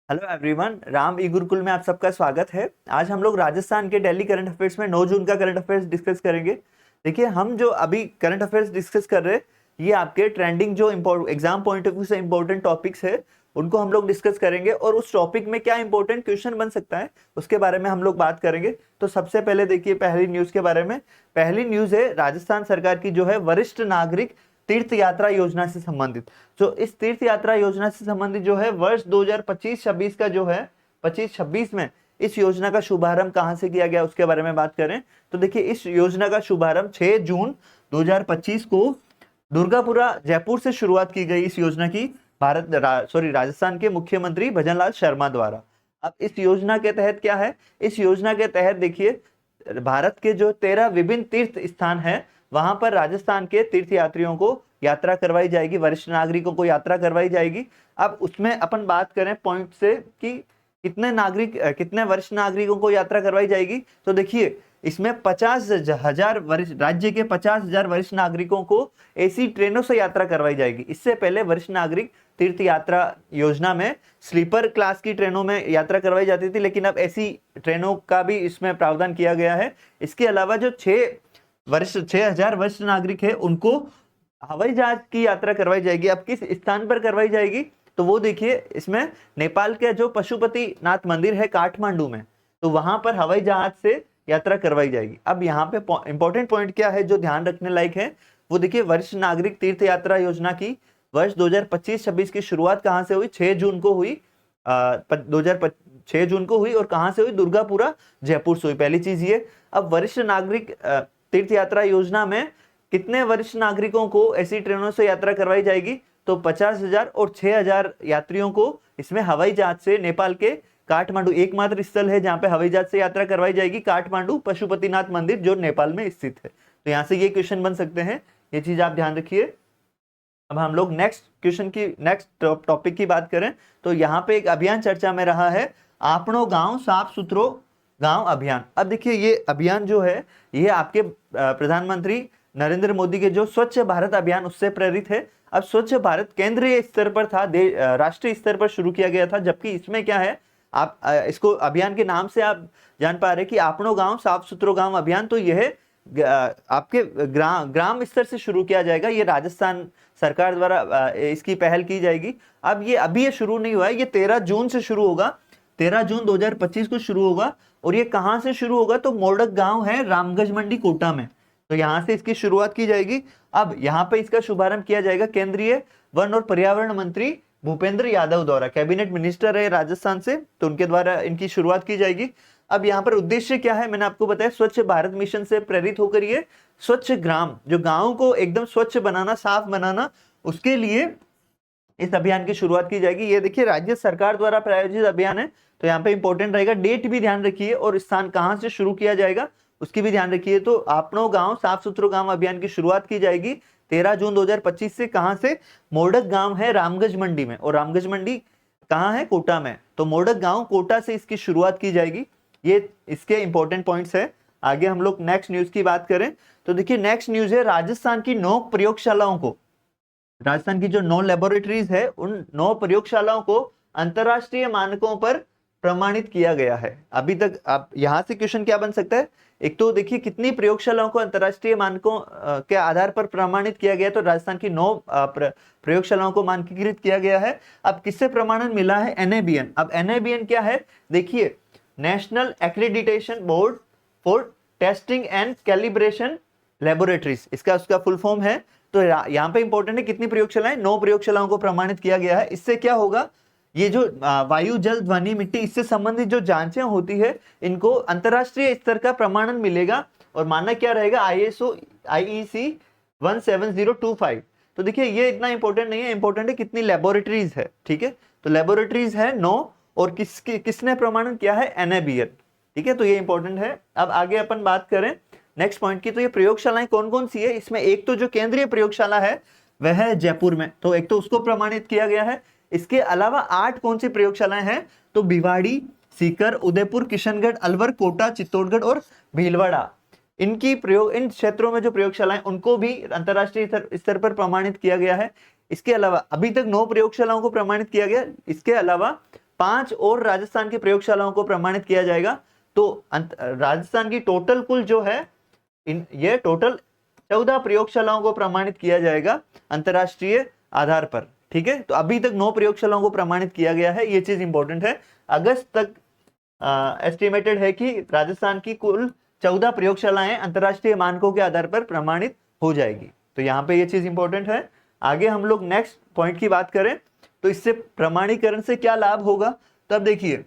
Hello everyone, Ram ई गुरुकुल में आप सबका स्वागत है। आज हम लोग राजस्थान के डेली करंट अफेयर्स में 9 जून का करंट अफेयर्स डिस्कस करेंगे। देखिए, हम जो अभी करंट अफेयर्स डिस्कस कर रहे हैं, ये आपके ट्रेंडिंग जो एग्जाम पॉइंट ऑफ व्यू से इंपॉर्टेंट टॉपिक्स है, उनको हम लोग डिस्कस करेंगे और उस टॉपिक में क्या इंपॉर्टेंट क्वेश्चन बन सकता है उसके बारे में हम लोग बात करेंगे। तो सबसे पहले देखिए पहली न्यूज के बारे में। पहली न्यूज है राजस्थान सरकार की, जो है वरिष्ठ नागरिक तीर्थ यात्रा योजना से संबंधित। जो इस तीर्थ यात्रा योजना से संबंधित जो है वर्ष 2025-26 का जो है 25-26 में इस योजना का शुभारंभ कहां से किया गया उसके बारे में बात करें तो देखिए, इस योजना का शुभारंभ 6 जून 2025 को दुर्गापुरा जयपुर से शुरुआत की गई। इस योजना की राजस्थान के मुख्यमंत्री भजनलाल शर्मा द्वारा। अब इस योजना के तहत क्या है, इस योजना के तहत देखिए भारत के जो 13 विभिन्न तीर्थ स्थान है, वहां पर राजस्थान के तीर्थ यात्रियों को यात्रा करवाई जाएगी, वरिष्ठ नागरिकों को यात्रा करवाई जाएगी। अब उसमें अपन बात करें पॉइंट से कि कितने वरिष्ठ नागरिकों को यात्रा करवाई जाएगी, तो देखिए इसमें 50,000 राज्य के 50,000 वरिष्ठ नागरिकों को ऐसी ट्रेनों से यात्रा करवाई जाएगी। इससे पहले वरिष्ठ नागरिक तीर्थ यात्रा योजना में स्लीपर क्लास की ट्रेनों में यात्रा करवाई जाती थी, लेकिन अब ऐसी ट्रेनों का भी इसमें प्रावधान किया गया है। इसके अलावा जो 6,000 वरिष्ठ नागरिक है, उनको हवाई जहाज की यात्रा करवाई जाएगी। अब किस स्थान पर करवाई जाएगी, तो वो देखिए इसमें नेपाल के जो पशुपतिनाथ मंदिर है काठमांडू में, तो वहां पर हवाई जहाज से यात्रा करवाई जाएगी। अब यहाँ पे इंपॉर्टेंट पॉइंट क्या है जो ध्यान रखने लायक है, वो देखिए वरिष्ठ नागरिक तीर्थ यात्रा योजना की वर्ष 2025-26 की शुरुआत कहां से हुई, 6 जून को हुई। 6 जून को हुई और कहां से हुई, दुर्गापुरा जयपुर से हुई। पहली चीज ये। अब वरिष्ठ नागरिक तीर्थ यात्रा योजना में कितने वरिष्ठ नागरिकों को ऐसी ट्रेनों से यात्रा करवाई जाएगी, तो 50,000 और 6,000 यात्रियों को इसमें हवाई जहाज से नेपाल के काठमांडू, एकमात्र स्थल है जहां पे हवाई जहाज से यात्रा करवाई जाएगी, काठमांडू पशुपतिनाथ मंदिर जो नेपाल में स्थित है। तो यहां से ये क्वेश्चन बन सकते हैं, ये चीज आप ध्यान रखिए। अब हम लोग नेक्स्ट टॉपिक की बात करें तो यहाँ पे एक अभियान चर्चा में रहा है, आपनो गांव साफ सुथरो गांव अभियान। अब देखिए ये अभियान जो है, ये आपके प्रधानमंत्री नरेंद्र मोदी के जो स्वच्छ भारत अभियान उससे प्रेरित है। अब स्वच्छ भारत केंद्रीय स्तर पर था, राष्ट्रीय स्तर पर शुरू किया गया था, जबकि इसमें क्या है, आप इसको अभियान के नाम से आप जान पा रहे कि आपनो गांव साफ सुथरो गांव अभियान, तो यह आपके ग्राम स्तर से शुरू किया जाएगा। ये राजस्थान सरकार द्वारा इसकी पहल की जाएगी। अब ये शुरू नहीं हुआ है, ये 13 जून से शुरू होगा, 13 जून 2025 को शुरू होगा। और ये कहां से शुरू होगा, तो मोडक गांव है रामगंज मंडी कोटा में, तो यहां से इसकी शुरुआत की जाएगी। अब यहां पे इसका शुभारंभ किया जाएगा केंद्रीय वन और पर्यावरण मंत्री भूपेंद्र यादव द्वारा, कैबिनेट मिनिस्टर है राजस्थान से, तो उनके द्वारा इनकी शुरुआत की जाएगी। अब यहाँ पर उद्देश्य क्या है, मैंने आपको बताया स्वच्छ भारत मिशन से प्रेरित होकर ये स्वच्छ ग्राम, जो गांव को एकदम स्वच्छ बनाना, साफ बनाना, उसके लिए इस अभियान की शुरुआत की जाएगी। ये देखिए राज्य सरकार द्वारा प्रायोजित अभियान है, तो यहाँ पे इंपॉर्टेंट रहेगा, डेट भी ध्यान रखिए और स्थान कहां से शुरू किया जाएगा उसकी भी ध्यान रखिए। तो आपनो गांव साफ सुथरो गांव अभियान की शुरुआत की जाएगी 13 जून 2025 से। कहां से, मोडक गांव है रामगंज मंडी में, और रामगंज मंडी कहां है, कोटा में, तो मोडक गांव कोटा से इसकी शुरुआत की जाएगी। ये इसके इंपॉर्टेंट पॉइंट्स है। आगे हम लोग नेक्स्ट न्यूज की बात करें तो देखिए नेक्स्ट न्यूज है, राजस्थान की 9 प्रयोगशालाओं को, राजस्थान की जो 9 लेबोरेटरीज है, उन 9 प्रयोगशालाओं को अंतरराष्ट्रीय मानकों पर प्रमाणित किया गया है। अभी तक आप यहां से क्वेश्चन क्या बन सकता है, एक तो देखिए कितनी प्रयोगशालाओं को अंतरराष्ट्रीय मानकों के आधार पर प्रमाणित किया गया, तो राजस्थान की 9 प्रयोगशालाओं को मानकीकृत किया गया है। अब किससे प्रमाणन मिला है, NABN। अब NABN क्या है, देखिए national accreditation board for testing and calibration laboratories, इसका उसका फुल फॉर्म है। तो यहाँ पे इंपॉर्टेंट है कितनी प्रयोगशालाएं, 9 प्रयोगशालाओं को प्रमाणित किया गया है। इससे क्या होगा, ये जो वायु जल ध्वनि मिट्टी इससे संबंधित जो जांचें होती है, इनको अंतरराष्ट्रीय स्तर का प्रमाणन मिलेगा और मानक क्या रहेगा, ISO IEC 17025। तो देखिए ये इतना इंपॉर्टेंट नहीं है, इंपॉर्टेंट है कितनी लेबोरेटरीज है, ठीक है। तो लेबोरेटरीज है 9 और किसने प्रमाणन किया है, NABN, ठीक है। तो ये इंपॉर्टेंट है। अब आगे अपन बात करें नेक्स्ट पॉइंट की, तो ये प्रयोगशालाएं कौन कौन सी है, इसमें एक तो जो केंद्रीय प्रयोगशाला है वह है जयपुर में, तो एक तो उसको प्रमाणित किया गया है। इसके अलावा 8 कौन सी प्रयोगशालाएं हैं, तो भिवाड़ी, सीकर, उदयपुर, किशनगढ़, अलवर, कोटा, चित्तौड़गढ़ और भीलवाड़ा, इन क्षेत्रों में जो प्रयोगशालाएं, उनको भी अंतरराष्ट्रीय स्तर पर प्रमाणित किया गया है। इसके अलावा अभी तक 9 प्रयोगशालाओं को प्रमाणित किया गया, इसके अलावा 5 और राजस्थान की प्रयोगशालाओं को प्रमाणित किया जाएगा। तो राजस्थान की टोटल कुल जो है ये टोटल 14 प्रयोगशालाओं को प्रमाणित किया जाएगा अंतरराष्ट्रीय आधार पर। ठीक है, तो अभी तक 9 प्रयोगशालाओं को प्रमाणित किया गया है, ये चीज इंपॉर्टेंट है। अगस्त तक एस्टिमेटेड है कि राजस्थान की कुल 14 प्रयोगशालाएं अंतरराष्ट्रीय मानकों के आधार पर प्रमाणित हो जाएगी। तो यहाँ पे ये चीज इंपॉर्टेंट है। आगे हम लोग नेक्स्ट पॉइंट की बात करें तो इससे प्रमाणीकरण से क्या लाभ होगा, तब देखिए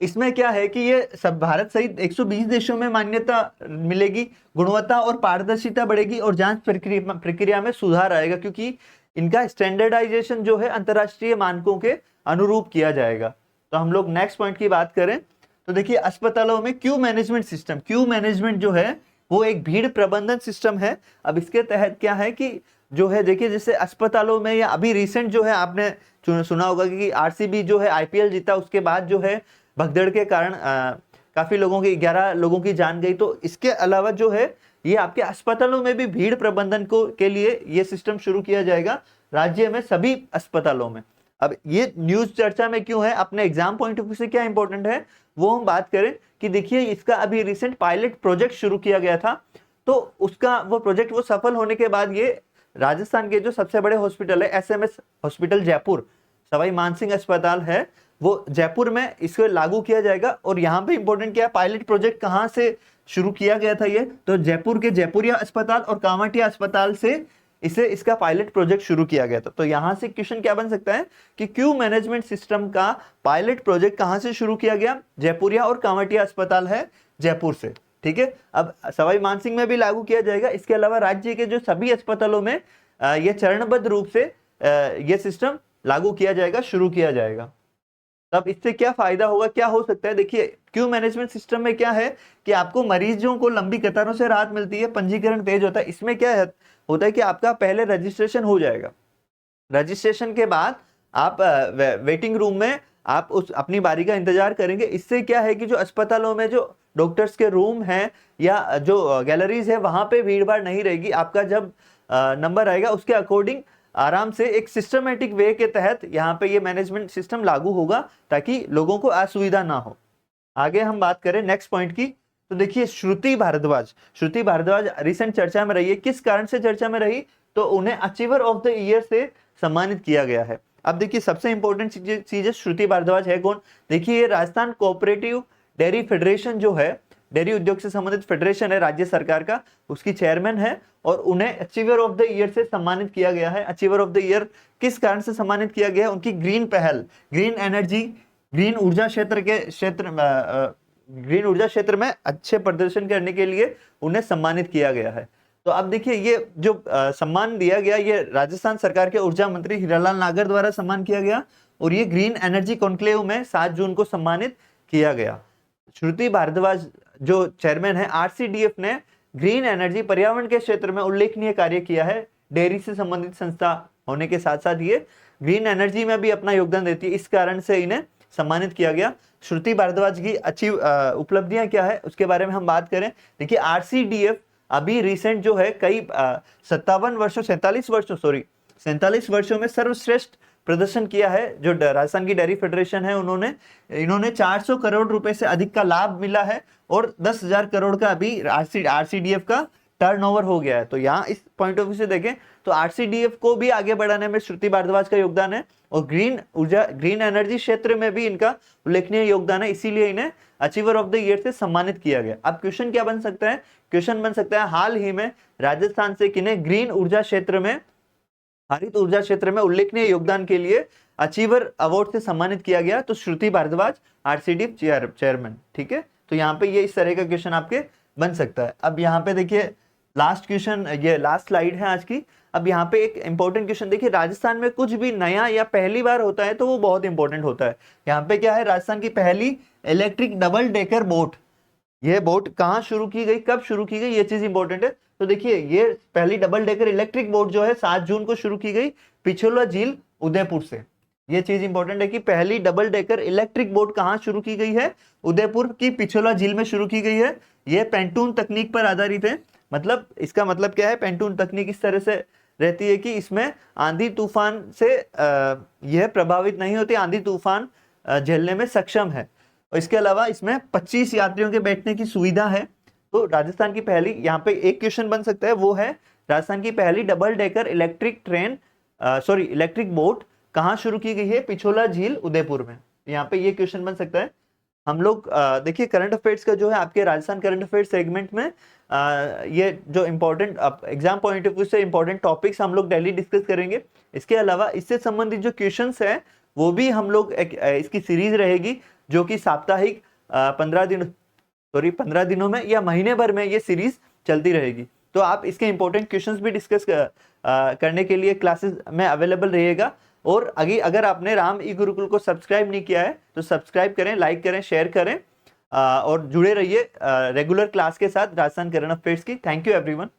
इसमें क्या है कि ये सब भारत सहित 120 देशों में मान्यता मिलेगी, गुणवत्ता और पारदर्शिता बढ़ेगी और जांच प्रक्रिया में सुधार आएगा, क्योंकि इनका स्टैंडर्डाइजेशन जो है अंतरराष्ट्रीय मानकों के अनुरूप किया जाएगा। तो हम लोग नेक्स्ट पॉइंट की बात करें तो देखिए अस्पतालों में Q management system, Q management जो है वो एक भीड़ प्रबंधन सिस्टम है। अब इसके तहत क्या है कि जो है देखिए जैसे अस्पतालों में या अभी रिसेंट जो है आपने सुना होगा कि आरसीबी जो है आईपीएल जीता, उसके बाद जो है भगदड़ के कारण काफी लोगों की 11 लोगों की जान गई। तो इसके अलावा जो है ये आपके अस्पतालों में भी भीड़ प्रबंधन को के लिए ये सिस्टम शुरू किया जाएगा राज्य में सभी अस्पतालों में। अब ये न्यूज चर्चा में क्यों है, अपने एग्जाम पॉइंट ऑफ व्यू से क्या इंपॉर्टेंट है वो हम बात करें कि देखिए इसका अभी रिसेंट पायलट प्रोजेक्ट शुरू किया गया था। तो उसका वो प्रोजेक्ट वो सफल होने के बाद ये राजस्थान के जो सबसे बड़े हॉस्पिटल है एसएमएस हॉस्पिटल जयपुर, सवाई मानसिंह अस्पताल है, वो जयपुर में इसको लागू किया जाएगा। और यहाँ पे इंपॉर्टेंट क्या है, पायलट प्रोजेक्ट कहाँ से शुरू किया गया था, ये तो जयपुर के जयपुरिया अस्पताल और कामाटिया अस्पताल से इसका पायलट प्रोजेक्ट शुरू किया गया था। तो यहाँ से क्वेश्चन क्या बन सकता है कि क्यू मैनेजमेंट सिस्टम का पायलट प्रोजेक्ट कहाँ से शुरू किया गया, जयपुरिया और कामाटिया अस्पताल है जयपुर से। ठीक है, अब सवाई मानसिंह में भी लागू किया जाएगा। इसके अलावा राज्य के जो सभी अस्पतालों में यह चरणबद्ध रूप से यह सिस्टम लागू किया जाएगा, शुरू किया जाएगा। तब इससे क्या फायदा होगा, क्या हो सकता है, देखिए क्यू मैनेजमेंट सिस्टम में क्या है कि आपको मरीजों को लंबी कतारों से राहत मिलती है, पंजीकरण तेज होता है। इसमें क्या होता है कि आपका पहले रजिस्ट्रेशन हो जाएगा, रजिस्ट्रेशन के बाद आप वेटिंग रूम में आप उस अपनी बारी का इंतजार करेंगे। इससे क्या है कि जो अस्पतालों में जो डॉक्टर्स के रूम हैं या जो गैलरीज है वहां पे भीड़ भाड़ नहीं रहेगी। आपका जब नंबर आएगा उसके अकॉर्डिंग आराम से एक सिस्टमेटिक वे के तहत यहाँ पे ये मैनेजमेंट सिस्टम लागू होगा ताकि लोगों को असुविधा ना हो। आगे हम बात करें नेक्स्ट पॉइंट की तो देखिए श्रुति भारद्वाज रिसेंट चर्चा में रही है। किस कारण से चर्चा में रही, तो उन्हें अचीवर ऑफ द ईयर से सम्मानित किया गया है। अब देखिए सबसे इंपॉर्टेंट चीज है श्रुति भारद्वाज है कौन, देखिए ये राजस्थान कोऑपरेटिव डेयरी फेडरेशन जो है, डेयरी उद्योग से संबंधित फेडरेशन है राज्य सरकार का, उसकी चेयरमैन है और उन्हें अचीवर ऑफ द ईयर से सम्मानित किया गया है। अचीवर ऑफ द ईयर किस कारण से सम्मानित किया गया है, उनकी ग्रीन पहल, ग्रीन एनर्जी, ग्रीन ऊर्जा क्षेत्र में अच्छे प्रदर्शन करने के लिए उन्हें सम्मानित किया गया है। तो अब देखिए ये जो सम्मान दिया गया ये राजस्थान सरकार के ऊर्जा मंत्री हीरालाल नागर द्वारा सम्मान किया गया और ये ग्रीन एनर्जी कॉन्क्लेव में 7 जून को सम्मानित किया गया। श्रुति भारद्वाज जो चेयरमैन है, आरसीडीएफ ने ग्रीन एनर्जी पर्यावरण के क्षेत्र में उल्लेखनीय कार्य किया है। डेयरी से संबंधित संस्था होने के साथ साथ ये ग्रीन एनर्जी में भी अपना योगदान देती है, इस कारण से इन्हें सम्मानित किया गया। श्रुति भारद्वाज की अच्छी उपलब्धियां क्या है उसके बारे में हम बात करें। देखिए आरसीडीएफ अभी रिसेंट जो है कई 47 वर्षों में सर्वश्रेष्ठ प्रदर्शन किया है। जो राजस्थान की डेयरी फेडरेशन है इन्होंने 400 करोड़ रुपए से अधिक का लाभ मिला है और 10,000 करोड़ का अभी आरसीडीएफ का टर्नओवर हो गया है। तो यहाँ इस पॉइंट ऑफ व्यू से देखें तो आरसीडीएफ को भी आगे बढ़ाने में श्रुति भारद्वाज का योगदान है और ग्रीन एनर्जी क्षेत्र में भी इनका उल्लेखनीय योगदान है, इसीलिए इन्हें अचीवर ऑफ द ईयर से सम्मानित किया गया। अब क्वेश्चन क्या बन सकता है, क्वेश्चन बन सकता है हाल ही में राजस्थान से किन्हें ग्रीन ऊर्जा क्षेत्र में, हरित ऊर्जा क्षेत्र में उल्लेखनीय योगदान के लिए अचीवर अवार्ड से सम्मानित किया गया, तो श्रुति भारद्वाज आरसीडीएफ चेयरमैन। ठीक है, तो यहाँ पे ये इस तरह का क्वेश्चन आपके बन सकता है। अब यहाँ पे देखिए लास्ट क्वेश्चन, ये लास्ट स्लाइड है आज की। अब यहाँ पे एक इंपॉर्टेंट क्वेश्चन देखिए, राजस्थान में कुछ भी नया या पहली बार होता है तो वो बहुत इंपॉर्टेंट होता है। यहाँ पे क्या है, राजस्थान की पहली इलेक्ट्रिक डबल डेकर बोट, ये बोट कहाँ शुरू की गई, कब शुरू की गई, ये चीज इंपॉर्टेंट है। तो देखिए ये पहली डबल डेकर इलेक्ट्रिक बोट जो है 7 जून को शुरू की गई पिछोला झील उदयपुर से। ये चीज इंपॉर्टेंट है कि पहली डबल डेकर इलेक्ट्रिक बोट कहाँ शुरू की गई है, उदयपुर की पिछोला झील में शुरू की गई है। ये पेंटून तकनीक पर आधारित है। मतलब इसका मतलब क्या है, पेंटून तकनीक इस तरह से रहती है कि इसमें आंधी तूफान से यह प्रभावित नहीं होती, आंधी तूफान झेलने में सक्षम है। और इसके अलावा इसमें 25 यात्रियों के बैठने की सुविधा है। तो राजस्थान की पहली, यहाँ पे एक क्वेश्चन बन सकता है, वो है राजस्थान की पहली double decker electric train electric boat कहाँ शुरू की गई है? पिछोला झील उदयपुर में। यहाँ पे ये क्वेश्चन बन सकता है। हम लोग देखिए करंट अफेयर्स का जो है आपके राजस्थान करंट अफेयर्स सेगमेंट में ये जो important exam point of view से इम्पोर्टेंट टॉपिक्स हम लोग डेली डिस्कस करेंगे। इसके अलावा इससे संबंधित जो क्वेश्चंस है वो भी हम लोग इसकी सीरीज रहेगी, जो कि साप्ताहिक 15 दिनों में या महीने भर में ये सीरीज चलती रहेगी। तो आप इसके इंपॉर्टेंट क्वेश्चंस भी डिस्कस करने के लिए क्लासेस में अवेलेबल रहिएगा। और अगर आपने राम ई गुरुकुल को सब्सक्राइब नहीं किया है तो सब्सक्राइब करें, लाइक करें, शेयर करें और जुड़े रहिए रेगुलर क्लास के साथ राजस्थान करंट अफेयर्स की। Thank you everyone.